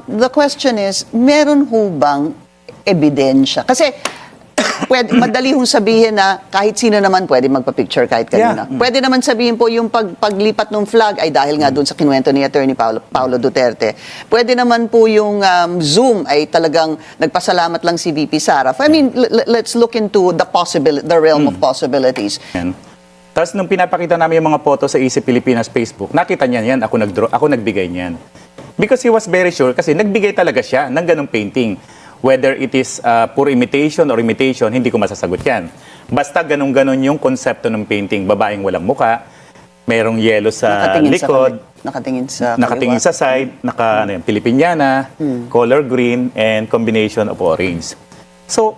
The question is, meron ho bang ebidensya? Kasi madali hong sabihin na kahit sino naman pwede magpa-picture kahit kanina. Yeah. Pwede naman sabihin po yung paglipat ng flag ay dahil nga doon sa kinuwento ni Attorney Paulo Duterte. Pwede naman po yung Zoom ay talagang nagpasalamat lang si VP Sara. I mean, let's look into the realm of possibilities. Tapos nung pinapakita namin yung mga photo sa Easy Pilipinas Facebook, nakita niya yan, ako nagbigay niyan. Because he was very sure, kasi nagbigay talaga siya ng ganong painting. Whether it is pure imitation or imitation, hindi ko masasagot yan. Basta ganun-ganon yung konsepto ng painting. Babaeng walang muka, merong yellow sa likod, nakatingin sa side, Pilipiniana, color green, and combination of orange. So,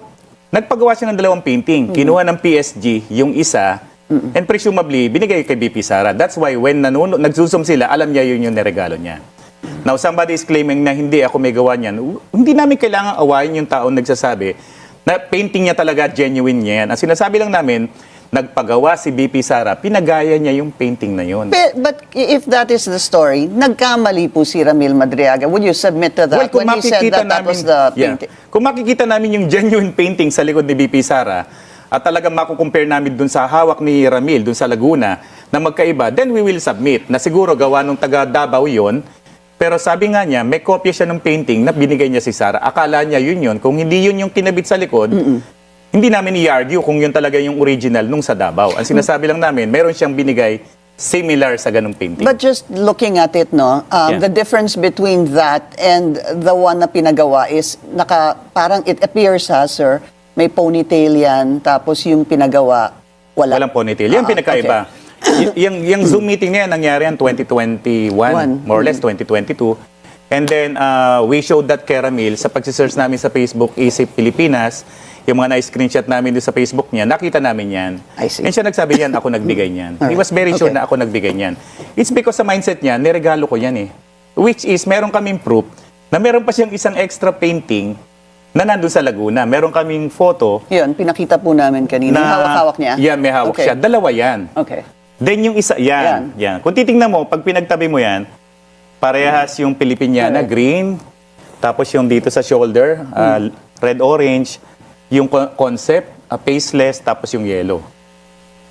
nagpagawa siya ng dalawang painting. Kinuha ng PSG yung isa, and presumably, binigay kay BP Sara. That's why when nag-zoom sila, alam niya yun yung niregalo niya. Now, somebody is claiming na hindi ako may gawa niyan. Hindi namin kailangan awayin yung taong nagsasabi na painting niya talaga, genuine niya yan. Ang sinasabi lang namin, nagpagawa si BP Sara, pinagaya niya yung painting na yun. But if that is the story, nagkamali po si Ramil Madriaga. Would you submit to that Well, when he said that was the painting? Kung makikita namin yung genuine painting sa likod ni BP Sara, at talagang makukompare namin dun sa hawak ni Ramil, dun sa Laguna, na magkaiba, then we will submit na siguro gawa nung taga Davao yun. Pero sabi nga niya, may kopya siya ng painting na binigay niya si Sara. Akala niya yun. Kung hindi yun yung kinabit sa likod, hindi namin i-argue kung yun talaga yung original nung sa Davao. Ang sinasabi lang namin, meron siyang binigay similar sa ganung painting. But just looking at it, the difference between that and the one na pinagawa is parang it appears, sir, may ponytail yan, tapos yung pinagawa, walang ponytail. Yan pinakaiba. Okay. yung Zoom meeting na yan, nangyari yan 2021, more or less 2022. And then, we showed that kay Ramil sa pag-search namin sa Facebook, Easy Pilipinas, yung mga na-screenshot namin doon sa Facebook niya, nakita namin yan. I see. And siya nagsabi yan, ako nagbigay niyan. He was very sure na ako nagbigay niyan. It's because sa mindset niya, niregalo ko yan eh. Which is, meron kaming proof na meron pa siyang isang extra painting na nandun sa Laguna. Meron kaming photo. Yun, pinakita po namin kanina. Yung hawak-hawak niya? Yan, may hawak siya. Dalawa yan. Okay. Then yung isa, yan. Kung titingnan mo, pag pinagtabi mo yan, parehas yung Pilipiniana, green, tapos yung dito sa shoulder, red-orange, yung concept, faceless, tapos yung yellow.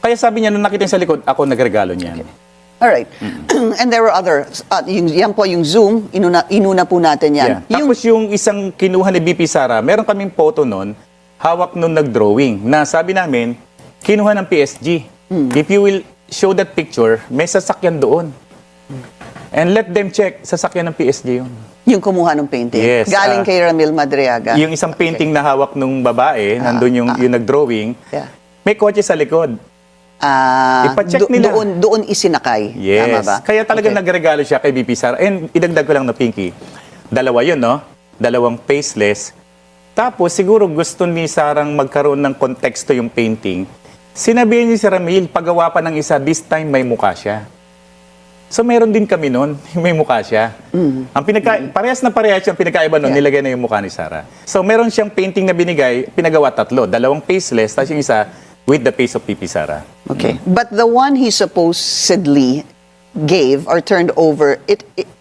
Kaya sabi niya, nung nakita sa likod, ako nagregalo niyan. Okay. Alright. And there were other, yan po yung Zoom, inuna po natin yan. Tapos yung isang kinuha ni BP Sara, meron kaming photo nun, hawak nung nag-drawing, na sabi namin, kinuha ng PSG. If you will show that picture, may sasakyan doon. And let them check, sasakyan ng PSG yun. Yung kumuha ng painting? Yes. Galing kay Ramil Madriaga? Yung isang painting na hawak nung babae, nandun yung nag-drawing, may kotse sa likod. Ipacheck nila. Doon isinakay. Yes. Tama ba? Kaya talagang nagregalo siya kay BP Sara. And idagdag ko lang na Pinky, dalawa yun, no? Dalawang faceless. Tapos siguro gusto ni Sarang magkaroon ng konteksto yung painting. Sinabihan niya si Ramil, paggawa pa ng isa, this time may mukha siya. So meron din kami nun, may mukha siya. Ang parehas na parehas yung pinagkaiba nun, nilagay na yung mukha ni Sara. So meron siyang painting na binigay, pinagawa tatlo. Dalawang faceless, tapos yung isa with the face of BP Sara. Okay. But the one he supposedly gave or turned over,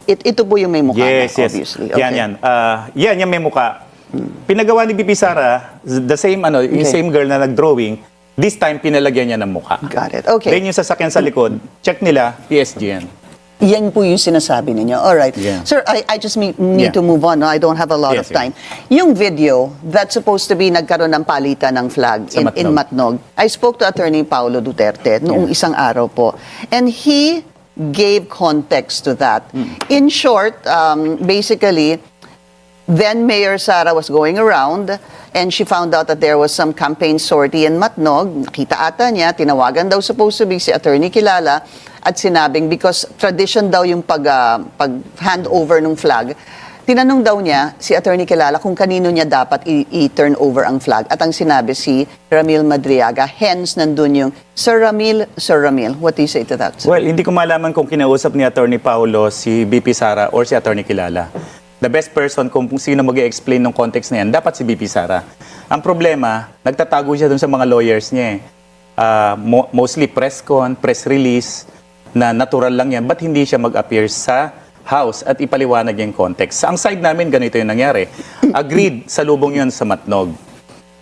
ito po yung may mukha na, obviously. Okay. Yan yung may mukha. Pinagawa ni BP Sara, the same, yung same girl na nag-drawing, this time, pinalagyan niya ng mukha. Got it. Okay. Then yung sasakyan sa likod, check nila, PSG yan. Yan po yung sinasabi ninyo. All right. Sir, I just need to move on. No? I don't have a lot of time. Yung video that's supposed to be nagkaroon ng palitan ng flag in Matnog, I spoke to Attorney Paulo Duterte noong isang araw po. And he gave context to that. In short, basically, then Mayor Sara was going around and she found out that there was some campaign sortie in Matnog. Nakita ata niya, tinawagan daw supposed to be si Attorney Kilala at sinabing because tradition daw yung pag-hand over ng flag. Tinanong daw niya si Attorney Kilala kung kanino niya dapat i-turn over ang flag. At ang sinabi si Ramil Madriaga, hence nandun yung Sir Ramil. What do you say to that, sir? Well, hindi ko malaman kung kinausap ni Attorney Paulo si BP Sara or si Attorney Kilala. The best person kung sino mag-explain ng context na yan, dapat si BP Sara. Ang problema, nagtatago siya dun sa mga lawyers niya. Mostly press release, na natural lang yan, but hindi siya mag-appear sa house at ipaliwanag yung context. Sa ang side namin, ganito yung nangyari. Agreed, sa lubong yun sa Matnog.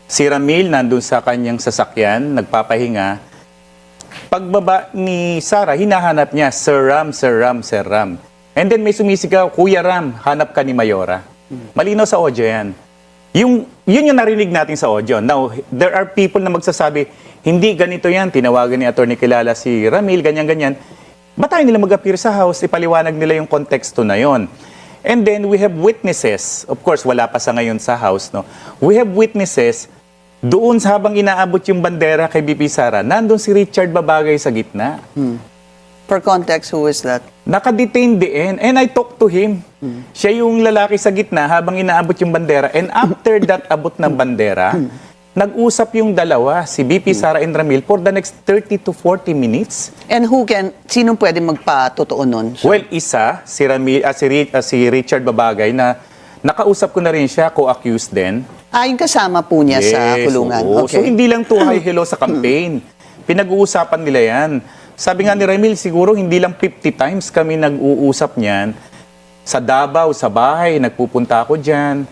Si Ramil nandun sa kanyang sasakyan, nagpapahinga. Pagbaba ni Sarah, hinahanap niya, Sir Ram, Sir Ram, Sir Ram. And then may sumisigaw, Kuya Ram, hanap ka ni Mayora. Malinaw sa audio yan. Yun yung narinig natin sa audio. Now, there are people na magsasabi, hindi ganito yan, tinawagan ni Atty. Kilala si Ramil, ganyan-ganyan. Ba't tayo nila mag-appear sa house, ipaliwanag nila yung konteksto na yon. And then we have witnesses, of course, wala pa sa ngayon sa house, no? We have witnesses, doon habang inaabot yung bandera kay BP Sara, nandun si Richard Babagay sa gitna. For context, who is that? Naka-detain din. And I talked to him. Siya yung lalaki sa gitna habang inaabot yung bandera. And after that abot ng bandera, nag-usap yung dalawa, si BP Sara and Ramil, for the next 30 to 40 minutes. And sino pwede magpatotoo nun? Well, isa, si, Ramil, si Richard Babagay na nakausap ko na rin siya, co-accused din. Yung kasama po niya sa kulungan. Oo. Okay. So hindi lang to hi hello sa campaign. Pinag-uusapan nila yan. Sabi nga ni Ramil, siguro hindi lang 50 times kami nag-uusap niyan. Sa Davao, sa bahay, nagpupunta ako dyan.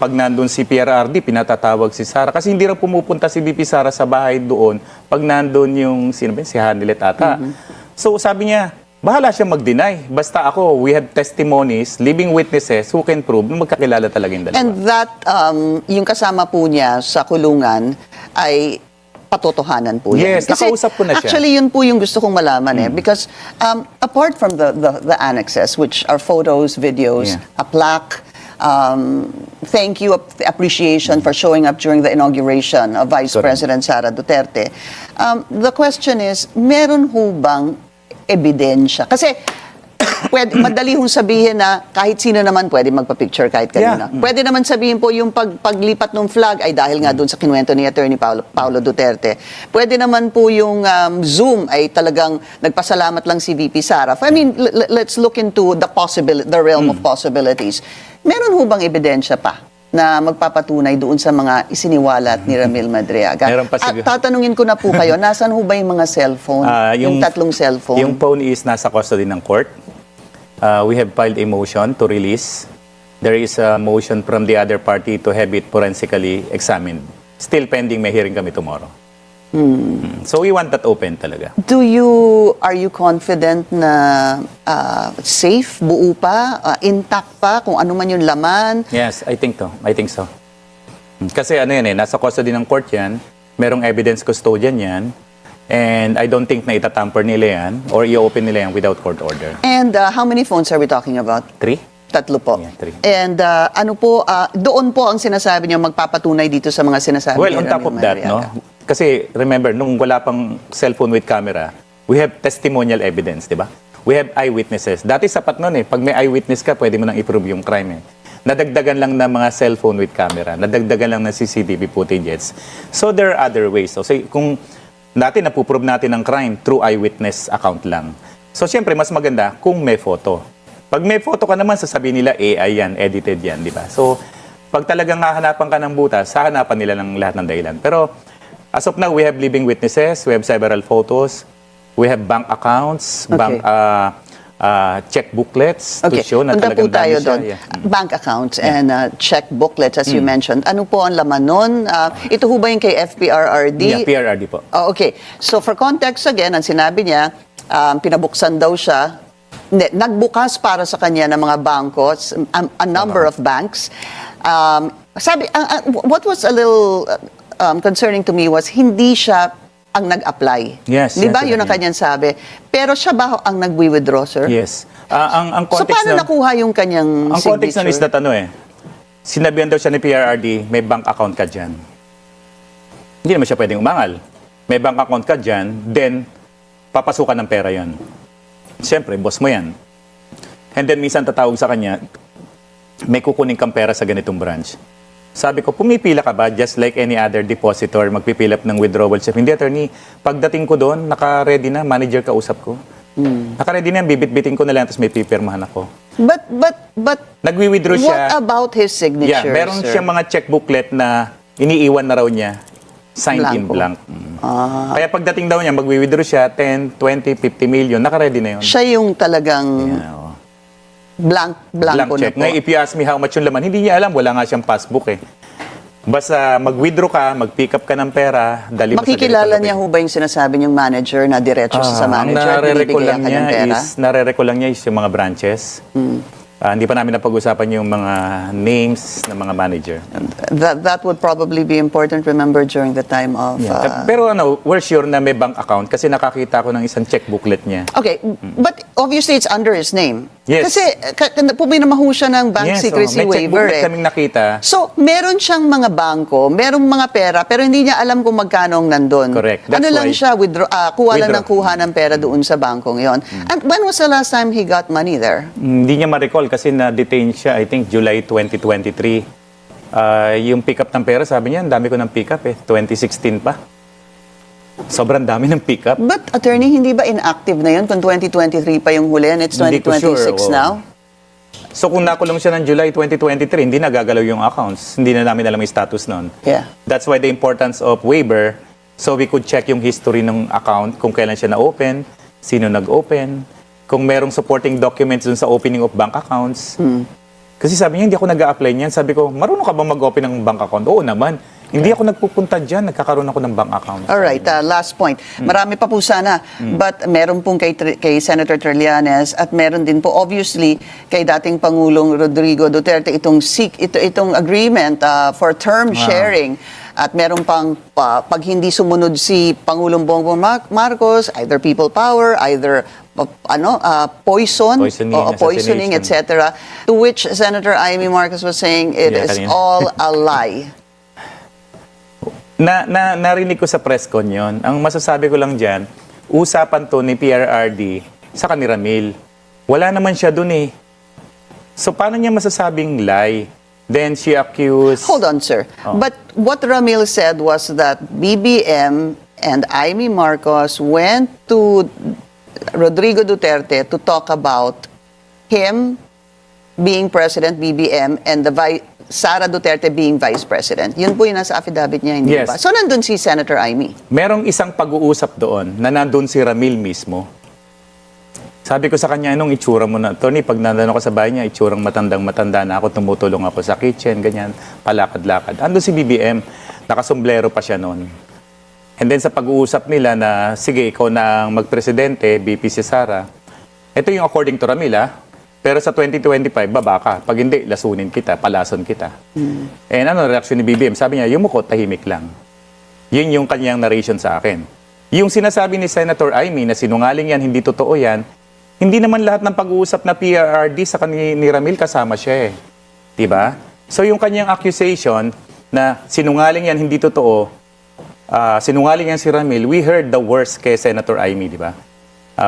Pag nandun si PRRD, pinatatawag si Sara. Kasi hindi rin pumupunta si BP Sara sa bahay doon pag nandun yung, si Hanilet ata. So sabi niya, bahala siya mag-deny. Basta ako, we have testimonies, living witnesses who can prove na magkakilala talaga yung dalawa. And that, yung kasama po niya sa kulungan ay patotohanan po yan. Yes, nakausap ko na siya. Actually, yun po yung gusto kong malaman because apart from the annexes, which are photos, videos, a plaque, thank you, appreciation for showing up during the inauguration of Vice President Sara Duterte. The question is, meron ho bang ebidensya? Kasi madali hong sabihin na kahit sino naman pwede magpa-picture kahit kanina. Pwede naman sabihin po yung paglipat ng flag ay dahil nga doon sa kinuwento ni Attorney Paulo Duterte. Pwede naman po yung Zoom ay talagang nagpasalamat lang si VP Sara. I mean, let's look into the realm of possibilities. Meron ho bang ebidensya pa na magpapatunay doon sa mga isiniwalat ni Ramil Madriaga? Meron pa At siguro. tatanungin ko na po kayo, nasan ho ba yung mga cellphone? Yung tatlong cellphone? Yung phone is nasa custody ng court. We have filed a motion to release. There is a motion from the other party to have it forensically examined. Still pending, may hearing kami tomorrow. So we want that open talaga. Are you confident na safe, buo pa, intact pa, kung ano man yung laman? Yes, I think so. Kasi ano yan nasa custody ng court yan, merong evidence custodian yan, and I don't think na itatamper nila yan or i-open nila yan without court order. And how many phones are we talking about? 3? Tatlo po. Yeah, 3. And doon po ang sinasabi niyo magpapatunay dito sa mga sinasabi Well, ni on top of Ramil that, Madriaga. Kasi remember, nung wala pang cellphone with camera, we have testimonial evidence, di ba? We have eyewitnesses. Dati sapat nun Pag may eyewitness ka, pwede mo nang i-prove yung crime Nadagdagan lang ng mga cellphone with camera. Nadagdagan lang ng CCTV footages. So there are other ways. So kung dati napuprove natin ang crime through eyewitness account lang. So siyempre, mas maganda kung may photo. Pag may photo ka naman, sasabihin nila AI yan, edited yan, di ba? So pag talagang hahanapan ka ng butas, hahanapan nila ng lahat ng dahilan. Pero as of now, we have living witnesses, we have several photos, we have bank accounts, bank check booklets to show na Punta talagang po tayo dami siya. doon. Bank accounts and check booklets as you mentioned. Ano po ang laman nun? Ito ho ba yung kay FPRRD? Yeah, PRRD po. Oh, okay. So for context again, ang sinabi niya, pinabuksan daw siya, nagbukas para sa kanya ng mga bangkos, a number of banks. What was a little concerning to me was hindi siya ang nag-apply. Yes. Di ba? Yun ang kanyang sabi. Pero siya ba ang nag-withdraw, sir? Yes. Ang So context paano nakuha yung kanyang ang context nun is signature? that sinabihan daw siya ni PRRD, may bank account ka dyan. Hindi naman siya pwedeng umangal. May bank account ka dyan, then papasukan ng pera yon. Siyempre, boss mo yan. And then minsan tatawag sa kanya, may kukunin kang pera sa ganitong branch. Sabi ko, pumipila ka ba just like any other depositor, magpipilap ng withdrawal check? Hindi, attorney. Pagdating ko doon, naka-ready na, manager kausap ko. Naka-ready na yan, bibit-bitin ko na lang, tapos may pipirmahan ako. But Nagwi-withdraw siya. what about his signature, Yeah, meron sir? siyang mga check booklet na iniiwan na raw niya, signed in blank. Kaya pagdating daw niya, magwi-withdraw siya, 10, 20, 50 million, naka-ready na yun. Siya yung talagang... Yeah, oo. blanco na check. po. Ngayon, if you ask me how much yung laman, hindi niya alam, wala nga siyang passbook eh. Basta mag-withdraw ka, mag-pick up ka ng pera, dali mo sa Makikilala ganitong niya ho ba yung sinasabi niyong manager na diretso sa manager at binibigay ang kanyang pera? Narere ko lang niya is yung mga branches. Hindi pa namin napag-usapan yung mga names ng mga manager. That would probably be important, remember, during the time of... Pero we're sure na may bank account kasi nakakita ko ng isang check booklet niya. Okay, but obviously it's under his name. Yes. Kasi pumirma ho siya ng bank secrecy may check waiver booklet kaming nakita. So, meron siyang mga bangko, merong mga pera, pero hindi niya alam kung magkano ang nandun. Correct. That's Ano lang why- siya, kuha lang ng kuha ng pera doon sa bangkong yon. And when was the last time he got money there? Hindi niya ma-recall kasi na-detain siya, I think, July 2023. Yung pick-up ng pera, sabi niya, ang dami ko ng pick-up 2016 pa. Sobrang dami ng pick-up. But, attorney, hindi ba inactive na yun kung 2023 pa yung huli and it's Hindi ko 2026 sure, now? So kung nakulong siya ng July 2023, hindi nagagalaw yung accounts. Hindi na namin alam yung status nun. Yeah. That's why the importance of waiver, so we could check yung history ng account, kung kailan siya na-open, sino nag-open, kung merong supporting documents dun sa opening of bank accounts. Kasi sabi niya, hindi ako nag-a-apply niyan. Sabi ko, marunong ka ba mag-open ng bank account? Oo naman. Hindi ako nagpupunta dyan, nagkakaroon ako ng bank account. Alright, last point. Marami pa po sana, but meron pong kay Senator Trillanes at meron din po obviously kay dating Pangulong Rodrigo Duterte itong agreement for term sharing. At meron pang pag hindi sumunod si Pangulong Bongbong Marcos, either people power, either poisoning, etc. To which Senator Amy Marcos was saying it is all a lie. Narinig ko sa press con yun. Ang masasabi ko lang dyan, usapan to ni PRRD sa kanila Ramil. Wala naman siya dun eh. So paano niya masasabing lie? Then she accused... Hold on, sir. But what Ramil said was that BBM and Amy Marcos went to Rodrigo Duterte to talk about him being President, BBM, and Sara Duterte being Vice President. Yun po yung nasa affidavit niya, hindi Yes. ba? So, nandun si Senator Amy. Merong isang pag-uusap doon na nandun si Ramil mismo. Sabi ko sa kanya, anong itsura mo na? Tony, pag nandun ako sa bahay niya, itsurang matandang-matanda na ako, tumutulong ako sa kitchen, ganyan, palakad-lakad. Andun si BBM, nakasomblero pa siya noon. And then sa pag-uusap nila na, sige, ikaw na ang magpresidente, BP si Sara. Ito yung according to Ramil, pero sa 2025, baba ka. Pag hindi, lasunin kita, palason kita. And ano reaction ni BBM? Sabi niya, yumukot, tahimik lang. Yun yung kanyang narration sa akin. Yung sinasabi ni Senator Amy na sinungaling yan, hindi totoo yan, hindi naman lahat ng pag-uusap na PRRD sa ni Ramil kasama siya eh. Diba? So yung kanyang accusation na sinungaling yan, hindi totoo, sinungaling yan si Ramil, we heard the worst kay Senator Amy, diba?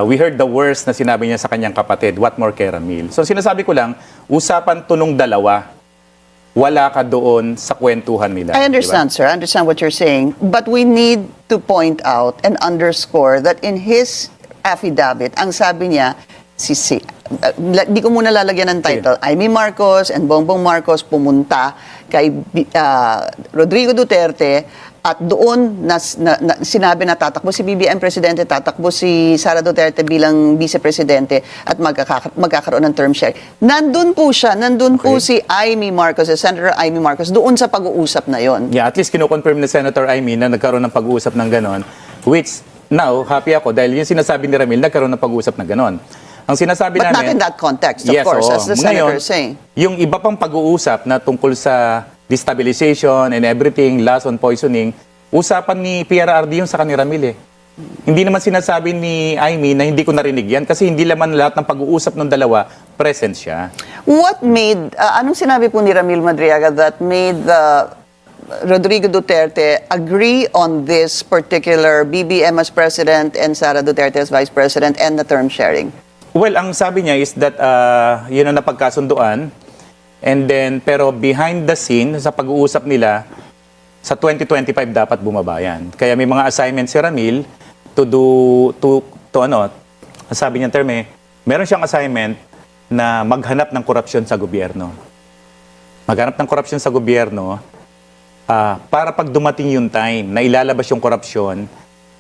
We heard the worst na sinabi niya sa kanyang kapatid, what more kay Ramil. So sinasabi ko lang, usapan to nung dalawa, wala ka doon sa kwentuhan nila. I understand, sir. I understand what you're saying. But we need to point out and underscore that in his affidavit, ang sabi niya, di ko muna lalagyan ng title, Amy Marcos and Bongbong Marcos pumunta kay Rodrigo Duterte at doon sinabi na tatakbo si BBM Presidente, tatakbo si Sara Duterte bilang Vice Presidente at magkakaroon ng term share. Nandun po siya, po si Amy Marcos, Senator Amy Marcos, doon sa pag-uusap na yon. Yeah, at least kino-confirm ni Senator Amy na nagkaroon ng pag-uusap ng ganon, which now, happy ako dahil yung sinasabi ni Ramil, nagkaroon ng pag-uusap ng ganon. Ang sinasabi But namin... not in that context, of course, as the Senator is saying. Yung iba pang pag-uusap na tungkol sa destabilization and everything, loss on poisoning, usapan ni PRRD yung sa kanila Ramil eh. Hindi naman sinasabi ni Amy na hindi ko narinig yan kasi hindi naman lahat ng pag-uusap ng dalawa, present siya. What made, anong sinabi po ni Ramil Madriaga that made Rodrigo Duterte agree on this particular BBM as President and Sara Duterte as Vice President and the term sharing? Well, ang sabi niya is that yun ang napagkasunduan. And then, pero behind the scene, sa pag-uusap nila, sa 2025 dapat bumaba yan. Kaya may mga assignments si Ramil sabi niya term meron siyang assignment na maghanap ng korupsyon sa gobyerno. Maghanap ng korupsyon sa gobyerno para pag dumating yung time na ilalabas yung korupsyon,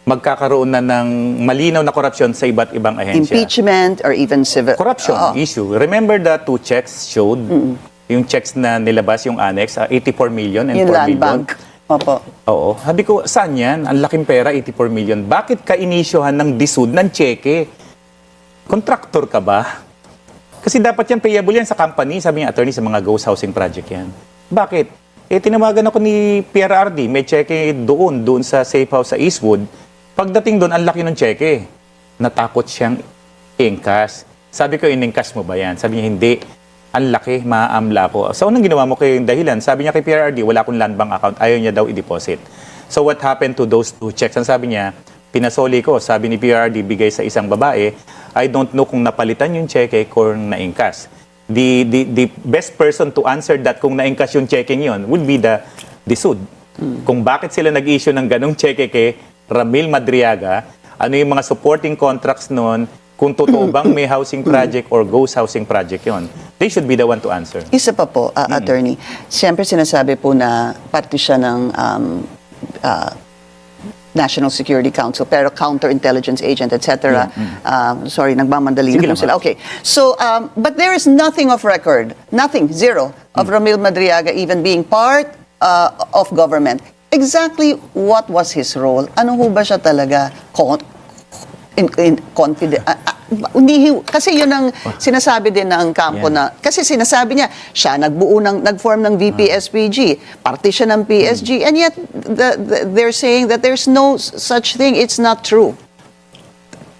magkakaroon na ng malinaw na korupsyon sa iba't ibang ahensya. Impeachment or even civil... Corruption Oo. issue. Remember the two checks showed? Yung checks na nilabas yung annex, 84 million and Yung 4 land million. bank. Opo. Oo. Sabi ko, saan yan? Ang laking pera, 84 million. Bakit ka inisyohan ng disud ng cheque? Contractor ka ba? Kasi dapat yan payable yan sa company, sabi ng attorney, sa mga ghost housing project yan. Bakit? Tinawagan ako ni PRRD, may cheque doon sa safe house sa Eastwood. Pagdating doon, ang laki ng cheque. Natakot siyang i-encash. Sabi ko, in-encash mo ba yan? Sabi niya, hindi. Ang laki, maaamla ko. So, anong ginawa mo kayong dahilan? Sabi niya kay PRRD, wala akong land bank account. Ayaw niya daw i-deposit. So, what happened to those two checks? Ang sabi niya, pinasoli ko. Sabi ni PRRD, bigay sa isang babae. I don't know kung napalitan yung cheque kung na-encash. The best person to answer that kung na-encash yung checking yon would be the SUD. Kung bakit sila nag-issue ng ganong cheque kay Ramil Madriaga, ano yung mga supporting contracts noon, kung totoo bang may housing project or ghost housing project yon. They should be the one to answer. Isa pa po, attorney. Siyempre sinasabi po na parte siya ng National Security Council, pero counterintelligence agent, etc. Sorry, nagmamandali Sige na po lang, sila. Okay. So, but there is nothing of record, nothing, zero, of Ramil Madriaga even being part of government. Exactly what was his role? Ano ho ba siya talaga? Confident. Kasi yun ang sinasabi din ng kampo na, kasi sinasabi niya, siya nag-form ng VP-SPG, parte siya ng PSG, and yet they're saying that there's no such thing. It's not true.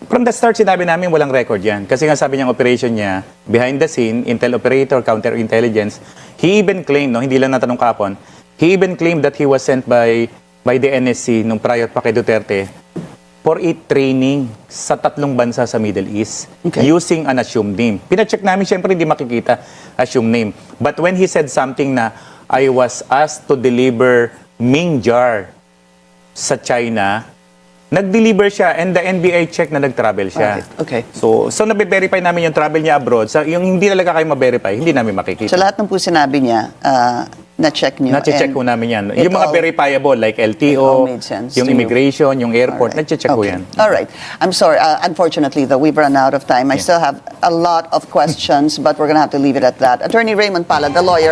From the start, sinabi namin walang record yan. Kasi nga sabi niyang operation niya, behind the scene, intel operator, counterintelligence, he even claimed, no, hindi lang natanong kapon, he even claimed that he was sent by the NSC nung prior pa kay Duterte for a training sa 3 bansa sa Middle East using an assumed name. Pina-check namin, syempre hindi makikita assumed name. But when he said something na, I was asked to deliver Ming jar sa China, nag-deliver siya and the NBI check na nag-travel siya. Okay. So nabe-verify namin yung travel niya abroad. So, yung hindi talaga kayo ma-verify, hindi namin makikita. So lahat ng po sinabi niya, na-check niyo. Na-check ko namin yan. it Yung mga all- verifiable like it all LTO, made sense yung to you. immigration, yung airport, Alright. na-check ko Okay. yan. All right. I'm sorry. Unfortunately, though, we've run out of time. I still have a lot of questions, but we're going to have to leave it at that. Attorney Raymond Palad, the lawyer.